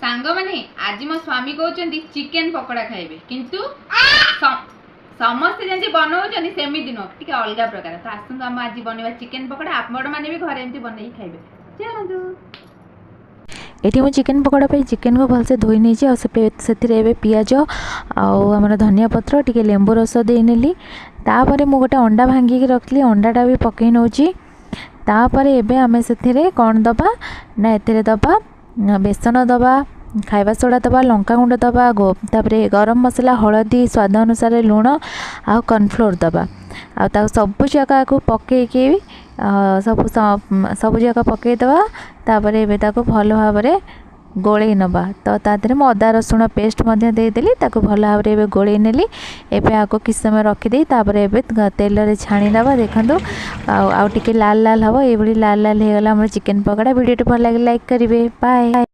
सांग माने आज मो स्वामी कहते चिकेन पकोड़ा खाइबे किंतु समस्ते जमी बनाऊँ सेमती नुह टे अलग प्रकार तो आसतु आम आज बनवा चिकेन पकोड़ा आपण मैंने भी घरे एमती बनई खाइबे चलतु। ये मुझे चिकेन पकोड़ा पे चिकेन को भलसे धोई नहीं से पियाज आमर धनिया पत्र टी लेंबू रस दे नेली तापर मु गोटे अंडा भांगिक रखली अंडाटा भी पकई नौची तापर एबे आमे से कौन दबा ना एते दबा बेसन दबा खाइबा सोडा दबा लंका गुंड दबा तापर गरम मसला हलदी स्वाद अनुसार लुण आ कॉर्नफ्लोर दबा आ सब जगह को पकईकि सब सब जगह पकईदबा तापर एबे ताको भल भाव में गोले नबा तो तादरे मु अदा रसुण पेस्ट देदेली ताको भल भाव में गोले नेली एबे आको किछ समय रखिदे तापर एबे तेल रे छाणी दबा देखंतु आ टिके लाल लाल हबो ए लाल लाल हे गला हमर चिकेन पकोड़ा। वीडियो भल लागे लाइक करिवे बाय।